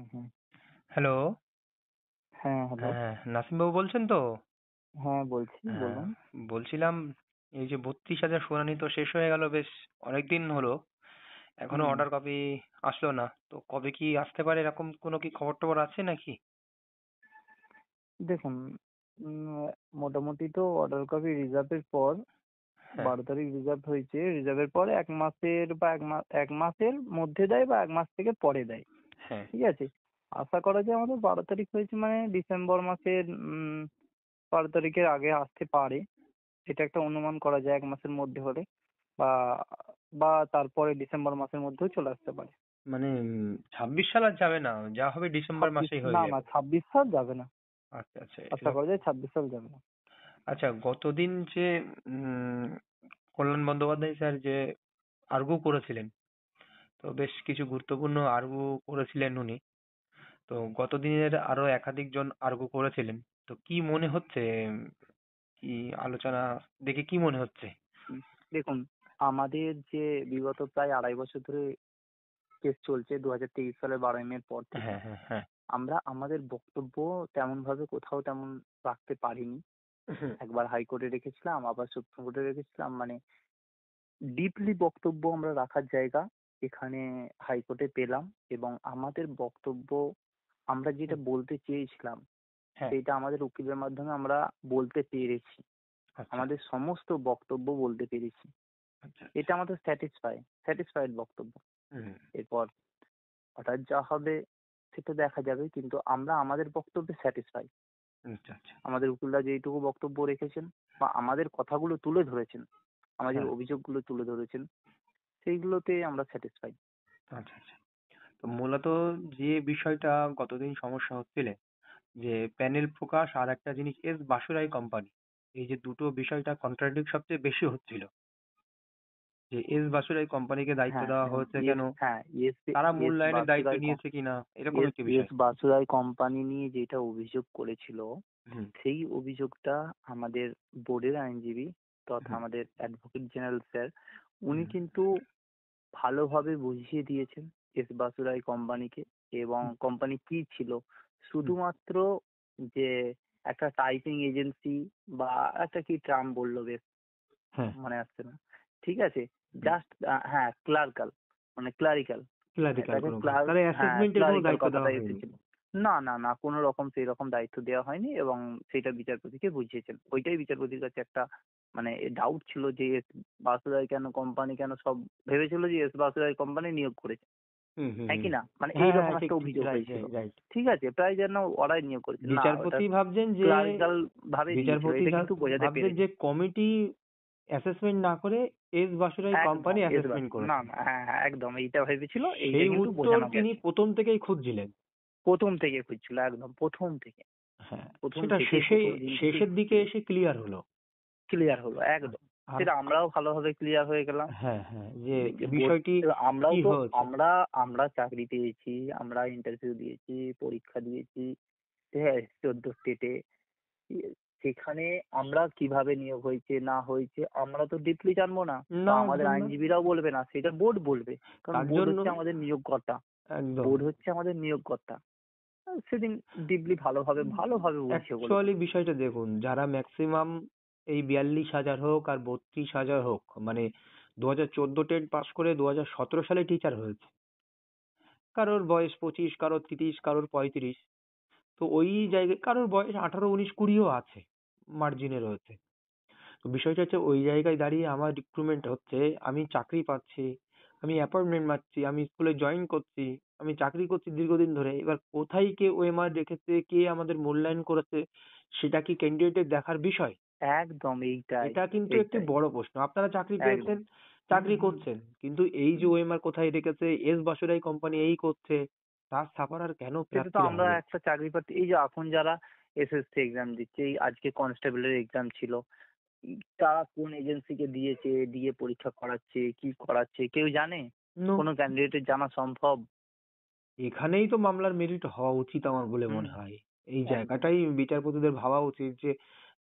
হুম। Hello. হ্যাঁ, hello. হ্যাঁ, নাসিম বাবু বলছেন তো? হ্যাঁ, বলছি, হ্যাঁ, বলুন। বলছিলাম এই যে 32,000 শুনানি তো শেষ হয়ে গেল বেশ অনেকদিন হলো। এখনো হুম, অর্ডার কপি আসলো না। তো কবে কি আসতে পারে এরকম কোনো কি খবর টবর আছে নাকি? দেখুন, মোটামুটি তো অর্ডার কপি রিজার্ভের পর হ্যাঁ, 12 তারিখ রিজার্ভ হয়েছে। রিজার্ভের পরে ১ মাসের বা ১ মাসের মধ্যে দেয় বা ১ মাস থেকে পরে দেয়। হ্যাঁ। ঠিক আছে? আশা করা যায় আমাদের 12 তারিখ হয়েছে মানে ডিসেম্বর মাসের 12 তারিখের আগে আসতে পারে। এটা একটা অনুমান করা যায় ১ মাসের মধ্যে হলে বা বা তারপরে ডিসেম্বর মাসের মধ্যেও চলে আসতে পারে। মানে 26 সাল আর যাবে না। যা হবে ডিসেম্বর ২৬ মাসেই না, হয়ে না যাবে। ২৬ সাল যাবে না। আচ্ছা, আচ্ছা। আশা করা যায় ২৬ সাল যাবে না। আচ্ছা, গতদিন যে কল্যাণ বন্দ্যোপাধ্যায় স্যার যে আর্গু করেছিলেন, তো বেশ কিছু গুরুত্বপূর্ণ আর্গু করেছিলেন উনি। তো গতদিনের আরো একাধিক জন আর্গু করেছিলেন। তো কি মনে হচ্ছে, কি আলোচনা দেখে কি মনে হচ্ছে? হুম, দেখুন, আমাদের যে বিগত প্রায় ২.৫ বছর ধরে কেস চলছে ২০২৩ সালের ১২ই মে পর থেকে হ্যাঁ, হ্যাঁ, হ্যাঁ। আমরা আমাদের বক্তব্য তেমন ভাবে কোথাও তেমন রাখতে পারিনি। হুম, একবার হাইকোর্টে রেখেছিলাম, আবার সুপ্রিম কোর্টে রেখেছিলাম, মানে ডিপলি বক্তব্য আমরা রাখার জায়গা এখানে হাইকোর্টে পেলাম এবং আমাদের বক্তব্য আমরা যেটা হুম, বলতে চেয়েছিলাম হ্যাঁ। সেইটা আমাদের উকিলের মাধ্যমে আমরা বলতে পেরেছি। আচ্ছা, আমাদের সমস্ত বক্তব্য বলতে পেরেছি। আচ্ছা, আচ্ছা। এটা আমাদের স্যাটিসফাইড বক্তব্য। হুম, এরপর হঠাৎ যা হবে সেটা দেখা যাবে, কিন্তু আমরা আমাদের বক্তব্যে স্যাটিসফাই। আচ্ছা, আচ্ছা। আমাদের উকিলরা যেইটুকু বক্তব্য রেখেছেন বা আমাদের কথাগুলো তুলে ধরেছেন, আমাদের হ্যাঁ, অভিযোগগুলো তুলে ধরেছেন, সেইগুলোতে আমরা স্যাটিসফাই। আচ্ছা, আচ্ছা। তো মূলত যে বিষয়টা গতদিন সমস্যা হচ্ছিলে, যে প্যানেল প্রকাশ আর একটা জিনিস এস বাসুরাই কোম্পানি, এই যে দুটো বিষয়টা কন্ট্রাডিক্ট সবচেয়ে বেশি হচ্ছিল, যে এস বাসুরাই কোম্পানিকে দায়িত্ব হ্যাঁ, দেওয়া হয়েছে কেন, তারা এস মূল্যায়নের দায়িত্ব বাসুরাই নিয়েছে কিনা, এরকম একটি বিষয়। কোম্পানি নিয়ে যেটা অভিযোগ করেছিল, হুম, সেই অভিযোগটা আমাদের বোর্ডের আইনজীবী তথা হুম, আমাদের অ্যাডভোকেট জেনারেল স্যার উনি হুম, কিন্তু ভালোভাবে বুঝিয়ে দিয়েছেন এস বাসুরাই কোম্পানিকে এবং হুম, কোম্পানি কি ছিল। হুম, শুধুমাত্র যে একটা টাইপিং এজেন্সি বা একটা কি ট্রাম বললো, বেশ হ্যাঁ, মনে আসছে না। ঠিক আছে, হুম। জাস্ট হ্যাঁ ক্লার্কাল, মানে ক্লারিক্যাল, মানে ক্লারিক্যাল তাকে কোনো কাজ, ক্লার্ক, তাহলে হ্যাঁ অ্যাসেসমেন্টের কোনো ক্লারিক্যাল দায়িত্ব কথাটা দেওয়া হয়নি। এসেছিল। না, না, না, কোনো রকম সেই রকম দায়িত্ব দেওয়া হয়নি এবং সেটা বিচারপতিকে বুঝিয়েছেন। ওইটাই বিচারপতির কাছে একটা মানে ডাউট ছিল যে এস বাসুরাই কেন কোম্পানি, কেন সব ভেবেছিল যে এস বাসুরাই কোম্পানি নিয়োগ করেছে, হুম, হুম, হ্যাঁ হুম। কি না, মানে হ্যাঁ, হ্যাঁ, এইরকম ঠিক একটা ঠিক, অভিযোগ রাইট, হয়েছিল। Right, right. ঠিক আছে, প্রায় যেন ওরাই নিয়োগ করেছিল, না ওটা বিচারপতি ভাবছেন যে ক্লারিক্যাল ভাবে দিয়েছিল, বিচারপতি এটা কিন্তু বোঝাতে ভাবছেন পেরেনি। যে কমিটি অ্যাসেসমেন্ট না করে এস বাসুরাই একদম কোম্পানি এস বাস অ্যাসেসমেন্ট না, করেছে। না, হ্যাঁ, হ্যাঁ, একদম এইটা ভেবেছিল, এইটা সেই কিন্তু উত্তর বোঝানো তিনি গেছে। প্রথম থেকেই খুঁজছিলেন। প্রথম থেকে খুঁজছিল, একদম প্রথম থেকে, হ্যাঁ, প্রথম সেটা থেকে প্রথম দিন থেকেই শেষের দিকে খুঁজছিল। এসে ক্লিয়ার হলো। ক্লিয়ার হলো আর একদম। আর সেটা আমরাও ভালোভাবে ক্লিয়ার হয়ে গেলাম। হ্যাঁ, হ্যাঁ, যে যে বিষয়টি এবার আমরাও কি তো হয়েছে। আমরা আমরা চাকরি পেয়েছি, আমরা ইন্টারভিউ দিয়েছি, পরীক্ষা দিয়েছি, ঠিক আছে, 14 স্টেটে। সেখানে আমরা কিভাবে নিয়োগ হয়েছে না হয়েছে আমরা তো ডিপলি জানবো না, বা না, আমাদের একদম না। আইনজীবীরাও বলবে না, সেটা বোর্ড বলবে। কারণ তার বোর্ড জন্য হচ্ছে আমাদের নিয়োগকর্তা। একদম বোর্ড হচ্ছে আমাদের নিয়োগকর্তা। সেদিন ডিপলি ভালোভাবে ভালোভাবে বুঝিয়ে বলেছে। অ্যাকচুয়ালি বিষয়টা দেখুন, যারা ম্যাক্সিমাম এই 42,000 হোক আর 32,000 হোক, মানে 2014 টেট পাস করে 2017 সালে টিচার হয়েছে, কারোর বয়স 25, কারোর 30, কারোর 35। তো ওই জায়গায় কারোর বয়স 18, 19, 20ও আছে, মার্জিনে রয়েছে। তো বিষয়টা হচ্ছে ওই জায়গায় দাঁড়িয়ে আমার রিক্রুটমেন্ট হচ্ছে, আমি চাকরি পাচ্ছি, আমি অ্যাপয়েন্টমেন্ট পাচ্ছি, আমি স্কুলে জয়েন করছি, আমি চাকরি করছি দীর্ঘদিন ধরে। এবার কোথায় কে ওএমআর রেখেছে, কে আমাদের মূল্যায়ন করেছে, সেটা কি ক্যান্ডিডেটের দেখার বিষয়? একদম এইটাই, এটা কিন্তু একটি এইটাই, বড় প্রশ্ন। আপনারা চাকরি একদম। পেয়েছেন, হুম, চাকরি হুম, করছেন, কিন্তু এই যে হুম। ওএমআর কোথায় রেখেছে, এস বাসুরাই কোম্পানি এই করছে, তার ছাপার আর কেন সেটা তো প্রার্থীরা আমরা হবেন? একটা চাকরি প্রার্থী, এই যে এখন যারা এসএসসি এক্সাম দিচ্ছে, এই আজকে কনস্টেবলের এক্সাম ছিল, তারা কোন এজেন্সিকে দিয়েছে, দিয়ে পরীক্ষা করাচ্ছে, কি করাচ্ছে কেউ জানে? নো। কোনো ক্যান্ডিডেটের জানা সম্ভব? এখানেই তো মামলার মেরিট হওয়া উচিত আমার বলে হুম, মনে হয়। এই একদম। জায়গাটাই বিচারপতিদের ভাবা উচিত যে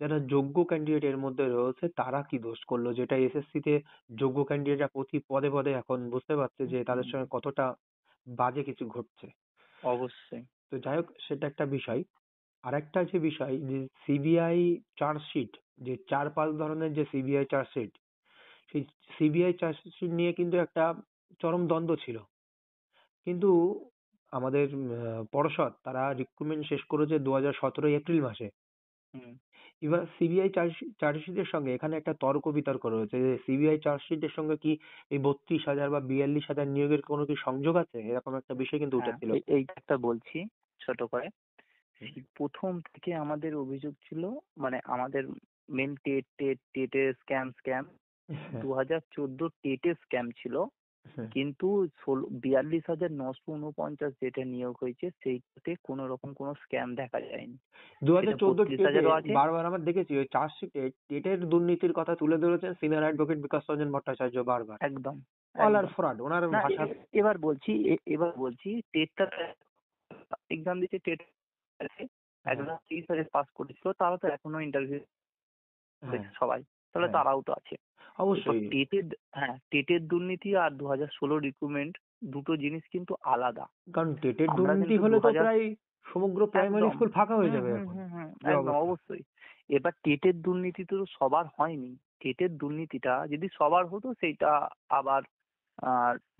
যারা যোগ্য ক্যান্ডিডেট এর মধ্যে রয়েছে তারা কি দোষ করলো, যেটা এসএসসি তে যোগ্য ক্যান্ডিডেটরা প্রতি পদে পদে এখন বুঝতে পারছে হুম, যে তাদের হুম, সঙ্গে কতটা বাজে কিছু ঘটছে। অবশ্যই। তো যাই হোক, সেটা একটা বিষয়। আরেকটা যে বিষয়, যে সিবিআই চার্জশিট, যে 4-5 ধরনের যে সিবিআই চার্জশিট, সেই সিবিআই চার্জশিট নিয়ে কিন্তু একটা চরম দ্বন্দ্ব ছিল। কিন্তু আমাদের পর্ষদ তারা রিক্রুটমেন্ট শেষ করেছে 2017 এপ্রিল মাসে। হুম। এবার সিবিআই চার্জশিটের সঙ্গে এখানে একটা তর্ক বিতর্ক রয়েছে যে সিবিআই চার্জশিটের সঙ্গে কি এই 32,000 বা 42,000 নিয়োগের কোনো কি সংযোগ আছে, এরকম একটা বিষয় কিন্তু হ্যাঁ, উঠেছিল। এইটা একটা বলছি ছোট করে। সেই প্রথম থেকে আমাদের অভিযোগ ছিল, মানে আমাদের মেন টেটের স্ক্যাম হ্যাঁ, 2014 টেটের স্ক্যাম ছিল। হ্যাঁ। কিন্তু 42,949 যেটা নিয়োগ হয়েছে সেইটাতে কোনো রকম কোনো স্ক্যাম দেখা যায়নি। সেটা 2014 টেটে 32,000ও আছে। বারবার আমরা দেখেছি ওই চার্জশিটে টেটের দুর্নীতির কথা তুলে ধরেছেন সিনিয়র অ্যাডভোকেট বিকাশ রঞ্জন ভট্টাচার্য বারবার। একদম, অল আর একদম। ফ্রড, ওনার না, ভাষা। এবার বলছি টেটটা এক্সাম দিতে টেট আছে, হ্যাঁ, একদম 30,000 পাস করেছিল, তারা তো এখনো ইন্টারভিউ হ্যাঁ, করেছে সবাই, তাহলে হ্যাঁ, তারাও তো আছে। এবার অবশ্যই। টেটের দুর্নীতি আর 2016 রিক্রুটমেন্ট দুটো জিনিস কিন্তু আলাদা। কারণ টেটের আমরা দুর্নীতি কিন্তু হলে তো 2000 প্রায় সমগ্র প্রাইমারি একদম। স্কুল ফাঁকা হয়ে হুম, যাবে হুম, এখন, হুম, হুম, যে একদম অবস্থা। অবশ্যই। এবার টেটের দুর্নীতি তো সবার হয়নি। টেটের দুর্নীতিটা যদি সবার হতো সেইটা আবার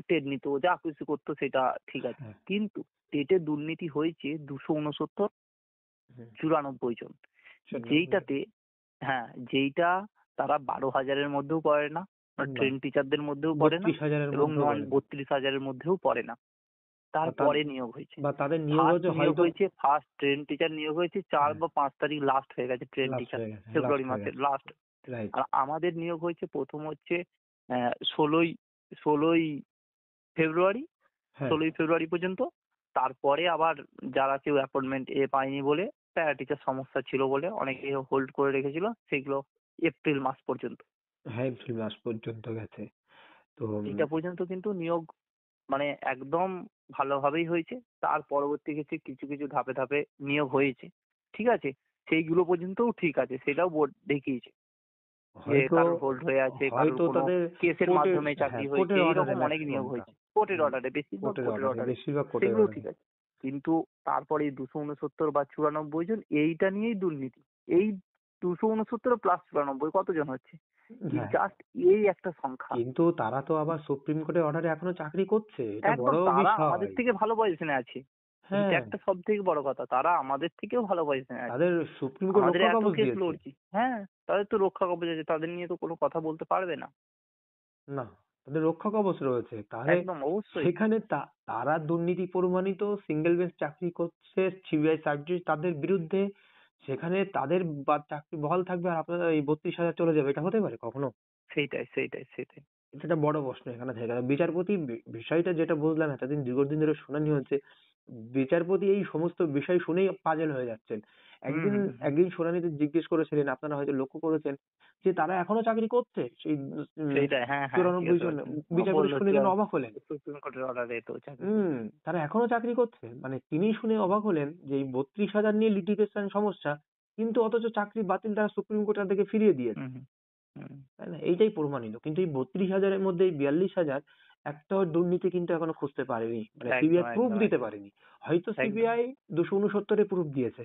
টেট নিত, যা কিছু করতো সেটা ঠিক আছে। হ্যাঁ, কিন্তু টেটের দুর্নীতি হয়েছে 269, হুম, 94 জন। সেটা যেইটাতে, হ্যাঁ, যেইটা তারা 12,000-এর মধ্যেও পড়ে না, না, ট্রেন টিচারদের মধ্যেও পড়ে না, 32,000-এর এবং মধ্যেও পড়ে না। 32,000-এর মধ্যেও পড়ে না। বা তার তারপরে নিয়োগ হয়েছে। বা তাদের নিয়োগ ফার্স্ট হচ্ছে নিয়োগ হয়তো। হয়েছে, ফার্স্ট ট্রেন টিচার নিয়োগ হয়েছে 4 হ্যাঁ, বা 5 তারিখ লাস্ট হয়ে গেছে ট্রেন লাস্ট টিচার, হয়ে গেছে, লাস্ট ফেব্রুয়ারি হয়ে মাসের গেছে। লাস্ট। রাইট। আর আমাদের নিয়োগ হয়েছে প্রথম হচ্ছে 16ই 16ই ফেব্রুয়ারি, হ্যাঁ, 16ই ফেব্রুয়ারি পর্যন্ত। তারপরে আবার যারা কেউ অ্যাপয়েন্টমেন্ট পায়নি বলে, প্যারা টিচার সমস্যা ছিল বলে অনেকে হোল্ড করে রেখেছিল, সেগুলো এপ্রিল মাস পর্যন্ত। হ্যাঁ, এপ্রিল মাস পর্যন্ত গেছে। তো এটা পর্যন্ত কিন্তু নিয়োগ মানে একদম ভালোভাবেই হয়েছে। তার পরবর্তী ক্ষেত্রে কিছু কিছু ধাপে ধাপে নিয়োগ হয়েছে, ঠিক আছে, সেইগুলো পর্যন্তও ঠিক আছে, সেটাও বোর্ড দেখিয়েছে যে হয়তো কারোর হোল্ড হয়ে আছে, কারোর হয়তো কোনো তাদের কেসের কোর্টের, মাধ্যমে হ্যাঁ, চাকরি হয়েছে, কোর্টের অর্ডারে এইরকম অনেক নিয়োগ ম্যাক্সিমামটা। হয়েছে কোর্টের অর্ডারে, বেশিরভাগ কোর্টের কোর্টের অর্ডারে, অর্ডারে, বেশিরভাগ কোর্টের সেগুলোও অর্ডারে। ঠিক আছে। কিন্তু তারপরে এই 269 বা 94 জন, এইটা নিয়েই দুর্নীতি। এই 269 প্লাস 94 কতজন হচ্ছে? হ্যাঁ, জাস্ট এই একটা সংখ্যা। কিন্তু তারা তো আবার সুপ্রিম কোর্টের অর্ডারে এখনো চাকরি করছে, এটা একদম, বড় তারা আমাদের বিষয়। থেকে ভালো পজিশনে আছে। এটা হ্যাঁ, একটা সব থেকে বড় কথা, তারা আমাদের থেকেও ভালো পজিশনে আছে। তাদের সুপ্রিম কোর্ট আমাদের রক্ষা এত কবচ কেস দিয়েছে। লড়ছি, হ্যাঁ, তাদের তো রক্ষা কবচ আছে, তাদের নিয়ে তো কোনো কথা বলতে পারবে না। না, তাদের রক্ষা কবচ রয়েছে, তাহলে একদম অবশ্যই। সেখানে তারা দুর্নীতি প্রমাণিত সিঙ্গেল বেঞ্চ চাকরি করছে সিবিআই সার্ভিস তাদের বিরুদ্ধে, সেখানে তাদের বা চাকরি বহাল থাকবে আর আপনারা এই 32,000 চলে যাবে, এটা হতে পারে কখনো? সেইটাই। সেটা বড় প্রশ্ন এখানে থেকে গেল। বিচারপতি বিষয়টা যেটা বুঝলাম, এতদিন দীর্ঘদিন ধরে শুনানি হচ্ছে, বিচারপতি এই সমস্ত বিষয় শুনেই পাজল হয়ে যাচ্ছেন। হুম, একদিন হুম, হুম। একদিন শুনানিতে জিজ্ঞেস করেছিলেন, আপনারা হয়তো লক্ষ্য করেছেন, যে তারা এখনো চাকরি করছে সেই সেইটাই, হ্যাঁ, হ্যাঁ, 94 জিজ্ঞাসা জন। করছেন। বিচারপতি বললো শুনে যেন অবাক হলেন। সুপ্রিম কোর্টের অর্ডারে তো চাকরি হুম, করছে। তারা এখনো চাকরি করছে, মানে তিনি শুনে অবাক হলেন যে এই 32,000 নিয়ে লিটিগেশন সমস্যা, কিন্তু অথচ চাকরি বাতিল তারা সুপ্রিম কোর্ট তাদেরকে ফিরিয়ে দিয়েছে। হুম, হুম, হুম। তাই না? এইটাই প্রমাণিত। কিন্তু এই 32,000-এর মধ্যে এই 42,000 একটাও দুর্নীতি কিন্তু এখনো খুঁজতে পারেনি। মানে একদম, সিবিআই প্রুফ একদম, দিতে একদম, পারেনি। হয়তো একদম। সিবিআই 269 প্রুফ দিয়েছে,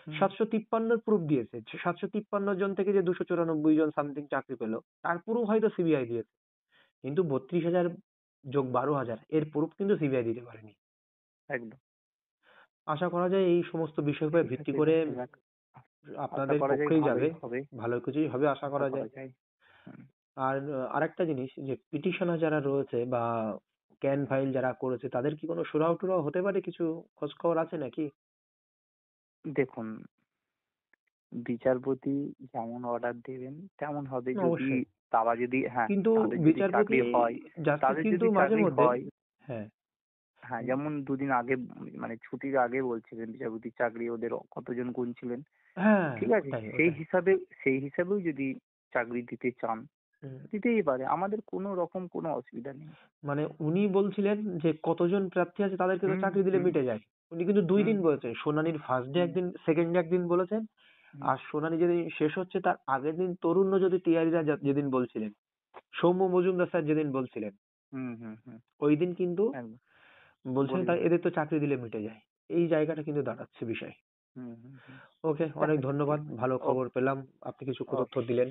হুম, 753 প্রুফ দিয়েছে। 753 জন থেকে যে 294 জন সামথিং চাকরি পেল, তার প্রুফ হয়তো সিবিআই দিয়েছে। কিন্তু 32,000 যোগ 12,000 এর প্রুফ কিন্তু সিবিআই দিতে পারেনি। একদম। আশা করা যায় এই সমস্ত বিষয়ের উপর ঠিক ভিত্তি আছে, করে দেখা যাক। আশা আপনাদের করা যায় পক্ষেই যাবে। ভালোই হবে। ভালো কিছুই হবে আশা আশা করা করা যায়। যায়। হুম। আর আরেকটা জিনিস, যে পিটিশনার যারা রয়েছে বা ক্যান ফাইল যারা করেছে, তাদের কি কোনো সুরাহা টুরাহা হতে পারে, কিছু খোঁজ খবর আছে নাকি? দেখুন, বিচারপতি যেমন অর্ডার দেবেন তেমন হবে। যদি অবশ্যই। তারা যদি, হ্যাঁ, কিন্তু তাদের যদি বিচারপতি চাকরি হয়, জাস্টিস তাদের কিন্তু যদি মাঝে চাকরি মধ্যে। হয়, হ্যাঁ, হ্যাঁ, যেমন দুদিন আগে, মানে ছুটির আগে বলছিলেন বিচারপতির চাকরি ওদের কতজন গুনছিলেন, হ্যাঁ, ঠিক আছে, ওটাই সেই ওটাই। হিসাবে, সেই হিসাবেও যদি চাকরি দিতে চান, হুম, দিতেই পারে, আমাদের কোনো রকম কোনো অসুবিধা নেই। মানে উনি বলছিলেন যে কতজন প্রার্থী আছে তাদেরকে তো হুম, চাকরি দিলে হুম, মিটে যায়। উনি কিন্তু 2 দিন হুম, বলেছেন, শুনানির ফার্স্ট ডে হুম, একদিন, সেকেন্ড ডে একদিন বলেছেন, হুম, আর শুনানি যেদিন শেষ হচ্ছে তার আগের দিন তরুণ্য যদি টিআইরা যেদিন বলছিলেন, সৌম্য মজুমদার স্যার যেদিন বলছিলেন, হুম, হুম, হুম, ওই দিন কিন্তু একদম। বলছেন বলুন। তা এদের তো চাকরি দিলে মিটে যায়, এই জায়গাটা কিন্তু দাঁড়াচ্ছে বিষয়। হুম হুম হুম। ওকে, যাক, অনেক ধন্যবাদ, ঠিক আছে। ভালো খবর ওকে। পেলাম, আপনি কিছু তথ্য ওকে। দিলেন।